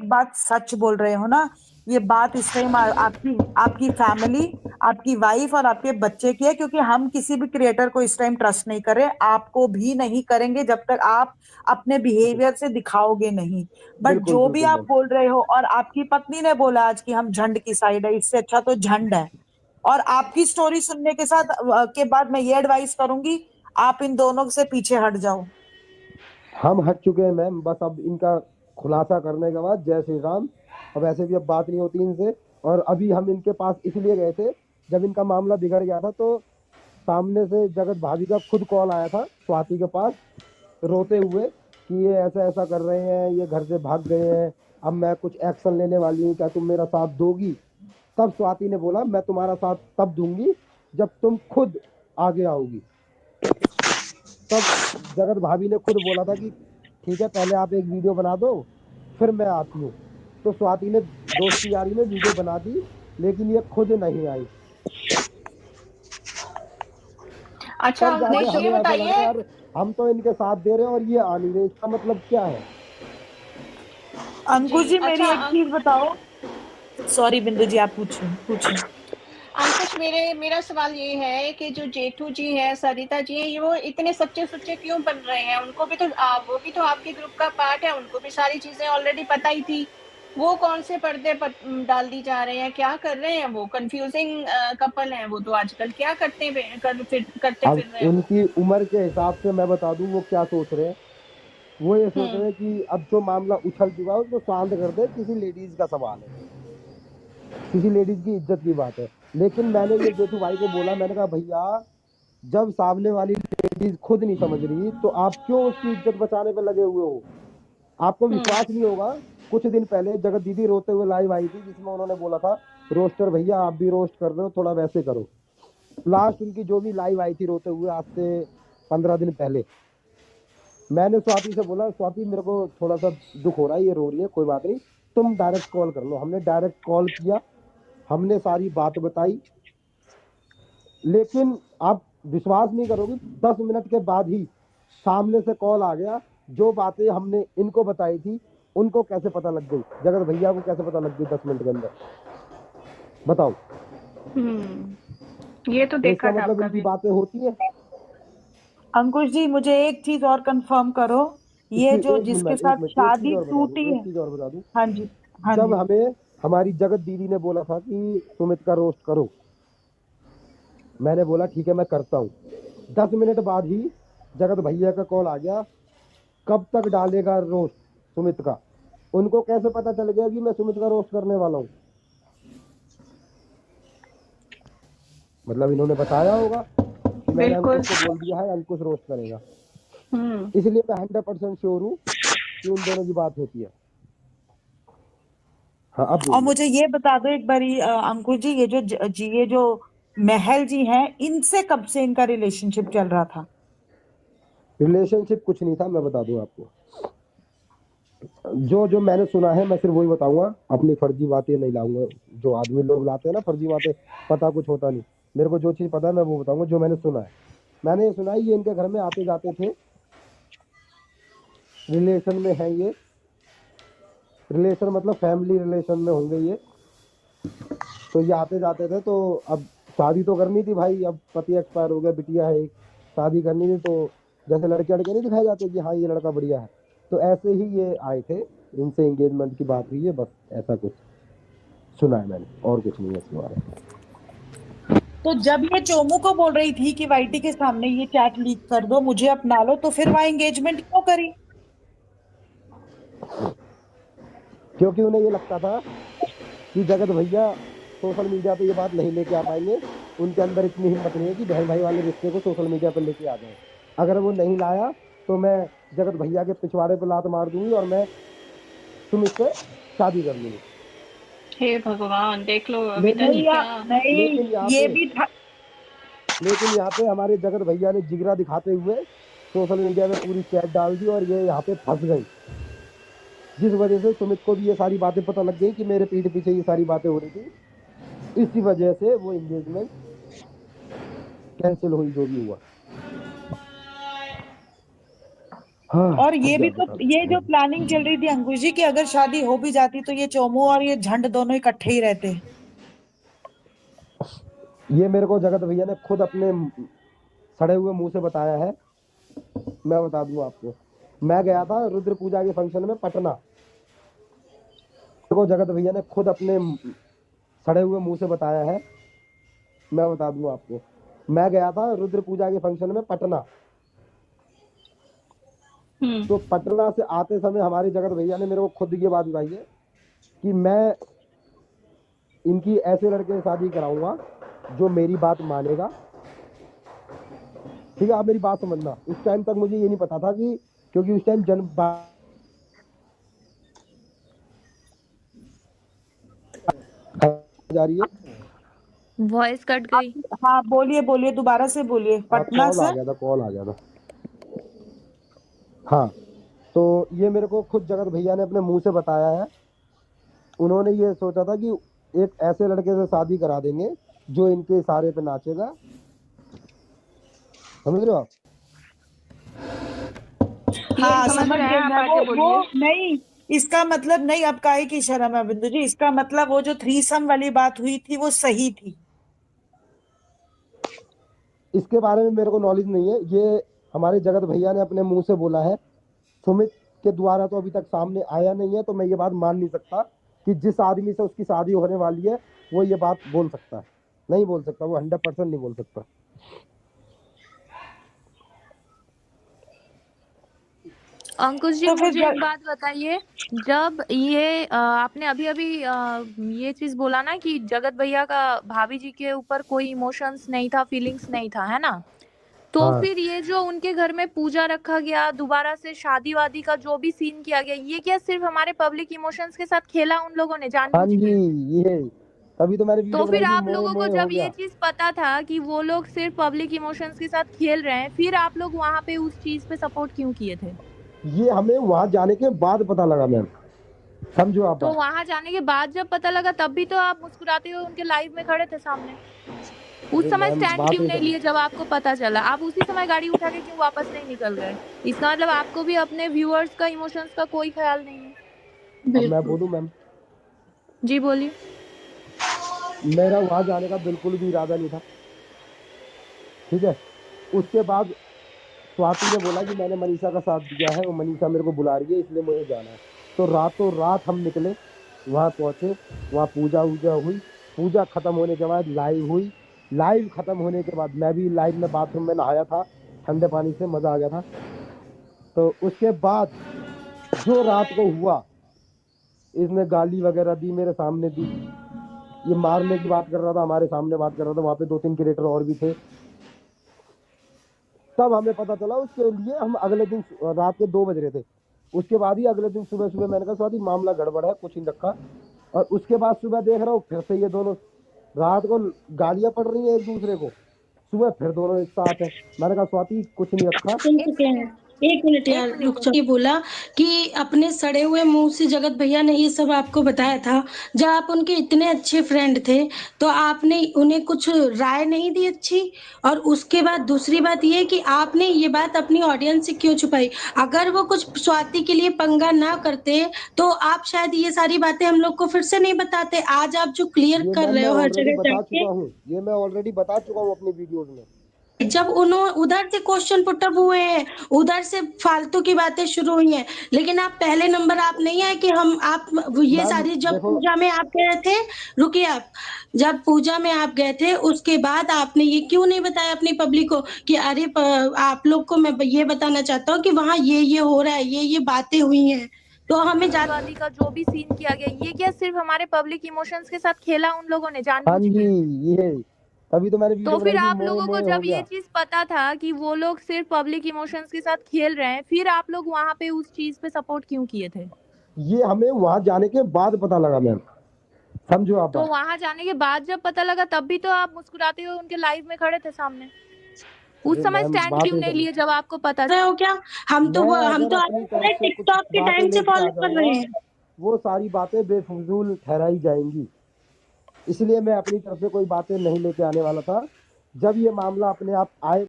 बात सच बोल रहे हो ना, ये बात इस टाइम आपकी आपकी फैमिली, आपकी वाइफ और आपके बच्चे की है, क्योंकि हम किसी भी क्रिएटर को इस टाइम ट्रस्ट नहीं कर रहे, आपको भी नहीं करेंगे जब तक आप अपने बिहेवियर से दिखाओगे नहीं। बट बिल्कुल जो भी बिल्कुल आप मैम। बोल रहे हो, और आपकी पत्नी ने बोला आज कि हम झंड की साइड है, इससे अच्छा तो झंड है। और आपकी स्टोरी सुनने के साथ के बाद मैं ये एडवाइस करूंगी, आप इन दोनों से पीछे हट जाओ। हम हट चुके हैं मैम, बस अब इनका खुलासा करने के बाद जय श्री राम। अब ऐसे भी अब बात नहीं होती इनसे। और अभी हम इनके पास इसलिए गए थे, जब इनका मामला बिगड़ गया था तो सामने से जगत भाभी का खुद कॉल आया था स्वाति के पास, रोते हुए कि ये ऐसा ऐसा कर रहे हैं, ये घर से भाग गए हैं, अब मैं कुछ एक्शन लेने वाली हूँ, क्या तुम मेरा साथ दोगी? तब स्वाति ने बोला मैं तुम्हारा साथ तब दूंगी जब तुम खुद आगे आओगी। तब जगत भाभी ने खुद बोला था कि ठीक है, पहले आप एक वीडियो बना दो, फिर मैं आती हूँ। तो स्वाति ने दोस्ती यारी में वीडियो बना दी, लेकिन ये खुद नहीं आई। अच्छा तब जाके अंकुश ये हमें ऐसा लगा बताइए। यार, हम तो इनके साथ दे रहे हैं और ये आ नहीं रहे, इसका मतलब क्या है? अंकुश जी जी अच्छा मेरी एक चीज बताओ। सॉरी बिंदु जी, आप पूछिए पूछिए। अंकुश मेरा सवाल ये है कि जो जेठू जी है, सरिता जी है, ये वो इतने सच्चे सुच्चे क्यों बन रहे हैं? उनको भी तो वो भी तो आपके ग्रुप का पार्ट है, उनको भी सारी चीजें ऑलरेडी पता ही थी। वो कौन से डाल दी जा रहे हैं? क्या कर रहे हैं? वो कंफ्यूजिंग कपल हैं वो तो आजकल। क्या करते अब फिर रहे हैं वो? उनकी उम्र के हिसाब से मैं बता दूं वो क्या सोच रहे हैं। वो ये सोच रहे हम्म। हैं कि अब जो मामला उछल चुका है उसको शांत कर दे, किसी लेडीज का सवाल है, किसी लेडीज की इज्जत की बात है। लेकिन मैंने ये जेठू भाई को बोला, मैंने कहा भैया, जब सामने वाली लेडीज खुद नहीं समझ रही तो आप क्यों उसकी इज्जत बचाने पे लगे हुए हो? आपको हम्म। विश्वास नहीं होगा, कुछ दिन पहले जगत दीदी रोते हुए लाइव आई थी, जिसमें उन्होंने बोला था रोस्टर भैया आप भी रोस्ट कर रहे हो, थोड़ा वैसे करो। लास्ट उनकी जो भी लाइव आई थी रोते हुए, आज से 15 दिन पहले, मैंने स्वाति से बोला स्वाति मेरे को थोड़ा सा दुख हो रहा है, ये रो रही है, कोई बात नहीं, तुम डायरेक्ट कॉल कर लो। हमने डायरेक्ट कॉल किया, हमने सारी बात बताई। लेकिन आप विश्वास नहीं करोगे, 10 मिनट के बाद ही सामने से कॉल आ गया। जो बातें हमने इनको बताई थी उनको कैसे पता लग गई, जगत भैया को कैसे पता लग गई 10 मिनट के अंदर? बताओ। ये तो तो देखा इसका था मतलब आपका इनकी भी। बातें होती है। अंकुश जी मुझे एक चीज और कंफर्म करो, ये इसकी जो एक जिसके मिनट साथ एक मिनट एक चीज शादी और बता दूं, टूटी एक है। चीज और बता दूं। हाँ जी। हाँ जब जी। हमें हमारी जगत दीदी ने बोला था कि सुमित का रोस्ट करो, मैंने बोला ठीक है मैं करता हूँ। 10 मिनट बाद ही जगत भैया का कॉल आ गया, कब तक डालेगा रोस्ट सुमित का? उनको कैसे पता चल गया कि मैं सुमित का रोस्ट करने वाला हूँ? मतलब इन्होंने बताया होगा कि मैंने बिल्कुल। अंकुश को बोल दिया है अंकुश रोस्ट करेगा। हम्म। इसलिए मैं 100% श्योर हूँ कि उन दोनों की बात होती है। हाँ अब और बोलिए। मुझे ये बता दो एक बारी अंकुश जी, ये जो ये जो महल जी हैं, इनसे कब से इनका रिलेशनशिप चल रहा था? रिलेशनशिप कुछ नहीं था, मैं बता दूं आपको। जो जो मैंने सुना है मैं सिर्फ वही बताऊंगा, अपनी फर्जी बातें नहीं लाऊंगा। जो आदमी लोग लाते हैं ना फर्जी बातें, पता कुछ होता नहीं। मेरे को जो चीज पता है मैं वो बताऊंगा, जो मैंने सुना है। मैंने ये सुना है ये इनके घर में आते जाते थे, रिलेशन में है ये। रिलेशन मतलब फैमिली रिलेशन में होंगे ये। तो ये आते जाते थे, तो अब शादी तो करनी थी भाई, अब पति एक्सपायर हो गया, बिटिया है एक, शादी करनी थी। तो जैसे लड़के लड़के नहीं दिखाए जाते कि हाँ ये लड़का बढ़िया है, तो ऐसे ही ये आए थे, इनसे एंगेजमेंट की बात हुई है, बस ऐसा कुछ सुना है मैंने, और कुछ नहीं है इसके बारे में। तो जब ये चोमू को बोल रही थी कि वाइटी के सामने ये चैट लीक कर दो, मुझे अपना लो, तो फिर वहां एंगेजमेंट क्यों करी? क्योंकि उन्हें ये लगता था कि जगत भैया सोशल मीडिया पे ये बात नहीं लेके आ पाएंगे, उनके अंदर इतनी हिम्मत नहीं है कि बहन भाई वाले रिश्ते को सोशल मीडिया पर लेके आ जाए। अगर वो नहीं लाया तो मैं जगत भैया के पिछवाड़े पे लात मार दूंगी और मैं सुमित से शादी कर लूंगी। हे भगवान, देख लो अभी तक लेकिन नहीं क्या। नहीं, लेकिन यहाँ ये पे भी था। लेकिन यहाँ पे हमारे जगत भैया ने जिगरा दिखाते हुए सोशल मीडिया में पूरी चैट डाल दी, और ये यहाँ पे फंस गई, जिस वजह से सुमित को भी ये सारी बातें पता लग गई कि मेरे पीठ पीछे ये सारी बातें हो रही थी। इसी वजह से वो एंगेजमेंट कैंसिल हुई, जो भी हुआ। हाँ और अब ये क्या भी तो, ये बताऊं। जो प्लानिंग चल रही थी अंकुश जी, कि अगर शादी हो भी जाती तो ये चोमू और ये झंड दोनों इकट्ठे ही रहते। ये मेरे को जगत भैया ने खुद अपने सड़े हुए मुंह से बताया है। मैं बता दूं आपको, मैं गया था रुद्र पूजा के फंक्शन में पटना। मेरे को जगत भैया ने खुद अपने सड़े हुए मुंह से बताया है। मैं बता दूं आपको, मैं गया था रुद्र पूजा के फंक्शन में पटना। तो पटना से आते समय हमारे जगत भैया ने मेरे को खुद ये बात बताई है कि मैं इनकी ऐसे लड़के से शादी कराऊंगा जो मेरी बात मानेगा। ठीक है, आप मेरी बात समझना। उस टाइम तक मुझे ये नहीं पता था कि, क्योंकि उस टाइम जन्म जा रही है। वॉइस कट गई। हाँ बोलिए बोलिए, दोबारा से बोलिए, पटना कॉल से। आ गया था, कॉल आ गया था। हाँ, तो ये मेरे को खुद जगत भैया ने अपने मुंह से बताया है। उन्होंने ये सोचा था कि एक ऐसे लड़के से शादी करा देंगे जो इनके इशारे पे नाचेगा। समझ रहे हो आप? हाँ समझ समझ रहे हैं, गई आप मैं। आगे वो बोलिए। नहीं, इसका मतलब नहीं, अब काहे की शर्म है बिंदु जी, इसका मतलब वो जो थ्रीसम वाली बात हुई थी वो सही थी। इसके बारे में मेरे को नॉलेज नहीं है, ये हमारे जगत भैया ने अपने मुंह से बोला है। सुमित के द्वारा तो अभी तक सामने आया नहीं है, तो मैं ये बात मान नहीं सकता कि जिस आदमी से उसकी शादी होने वाली है वो ये बात बोल सकता है। नहीं बोल सकता, वो 100% नहीं बोल सकता। अंकुश जी तो फिर मुझे एक बात बताइए, जब ये आपने अभी अभी ये चीज बोला ना कि जगत भैया का भाभी जी के ऊपर कोई इमोशंस नहीं था, फीलिंग्स नहीं था, है ना? तो हाँ फिर ये जो उनके घर में पूजा रखा गया, दोबारा से शादी वादी का जो भी सीन किया गया, ये क्या सिर्फ हमारे पब्लिक इमोशंस के साथ खेला उन लोगों ने हाँ जानबूझ जी, के? ये तभी तो मैंने तो वीडियो फिर बनाई थी, आप मोए लोगों को मोए हो जब ये गया। चीज पता था कि वो लोग सिर्फ पब्लिक इमोशंस के साथ खेल रहे हैं, फिर आप लोग वहां पे उस चीज पे सपोर्ट क्यों किए थे? ये हमें वहां जाने के बाद पता लगा मैम। समझो आप तो बात। वहां जाने के बाद जब पता लगा तब भी तो आप मुस्कुराते हुए उनके लाइव में खड़े थे सामने। उस अरे समय मैम स्टैंड बात क्यों ही नहीं लिए जब आपको पता चला? आप उसी समय गाड़ी उठा के क्यों वापस नहीं निकल गए? इसका मतलब आपको भी अपने व्यूअर्स का इमोशंस का कोई ख्याल नहीं है। अब मैं बोलूं मैम, जी बोलिए। मेरा वहां जाने का बिल्कुल भी इरादा नहीं था। ठीक है, उसके बाद स्वाति ने बोला कि मैंने मनीषा का साथ दिया है और मनीषा मेरे को बुला रही है इसलिए मुझे जाना है। तो रातों रात हम निकले, वहां पहुंचे, वहां पूजा वूजा हुई। पूजा खत्म होने के बाद लाइव हुई। लाइव खत्म होने के बाद मैं भी लाइव में बाथरूम में नहाया था, ठंडे पानी से मजा आ गया था। तो उसके बाद जो रात को हुआ, इसने गाली वगैरह दी, मेरे सामने दी। ये मारने की बात कर रहा था, हमारे सामने बात कर रहा था। वहां पे 2-3 क्रिएटर और भी थे। तब हमें पता चला, उसके लिए हम अगले दिन रात के 2 बज रहे थे। उसके बाद ही अगले दिन सुबह सुबह मैंने कहा स्वाति मामला गड़बड़ है, कुछ नहीं रखा। और उसके बाद सुबह देख रहा हूँ फिर से ये दोनों रात को गालियां पड़ रही हैं एक दूसरे को, सुबह फिर दोनों एक साथ है। मैंने कहा स्वाति कुछ नहीं रखा। सुन चुके हैं। एक मिनट यार रुक जाओ। ये बोला कि अपने सड़े हुए मुंह से जगत भैया ने ये सब आपको बताया था। जब आप उनके इतने अच्छे फ्रेंड थे तो आपने उन्हें कुछ राय नहीं दी अच्छी? और उसके बाद दूसरी बात ये कि आपने ये बात अपनी ऑडियंस से क्यों छुपाई? अगर वो कुछ स्वाति के लिए पंगा ना करते तो आप शायद ये सारी बातें हम लोग को फिर से नहीं बताते। आज आप जो क्लियर ये कर मैम रहे मैं हो हर ऑलरेडी जगह बता जाके, चुका हूँ, ये मैं ऑलरेडी बता चुका हूँ अपनी वीडियोज में। जब उन्होंने उधर से क्वेश्चन पुटअप हुए हैं, उधर से फालतू की बातें शुरू हुई हैं, लेकिन आप पहले नंबर आप नहीं आए कि हम आप ये मैम सारी जब देखो, पूजा में आप गए थे, रुकिए आप, जब पूजा में आप गए थे उसके बाद आपने ये क्यों नहीं बताया अपनी पब्लिक को कि अरे आप लोग को मैं ये बताना चाहता हूँ कि वहाँ ये हो रहा है, ये बातें हुई हैं, तो हमें शादी का जो भी सीन किया गया, ये क्या सिर्फ हमारे पब्लिक इमोशंस के साथ खेला उन लोगों ने हाँ जानबूझ जी, के? ये तभी तो मैंने तो वीडियो फिर बनाई थी, आप मोए लोगों को मोए हो जब ये गया। चीज पता था कि वो लोग सिर्फ पब्लिक इमोशंस के साथ खेल रहे हैं, फिर आप लोग वहां पे उस चीज पे सपोर्ट क्यों किए थे? ये हमें वहां जाने के बाद पता लगा मैम। समझो आप तो बात। वहां जाने के बाद जब पता लगा तब भी तो आप मुस्कुराते हुए उनके लाइव में खड़े थे सामने। उस अरे समय मैम स्टैंड बात क्यों ही नहीं समझ, लिए जब आपको पता रहे हो क्या? हम तो मैं हम अगर तो अपनी तरफ अलग से कुछ टिकटॉक के बातें टाइम से लेके आ फॉलो कर रहे जाऊंगा, हैं। वो सारी बातें बेफजूल ठहराई जाएंगी। इसलिए मैं अपनी तरफ से कोई बातें नहीं लेके आने वाला था। जब ये मामला अपने आप आए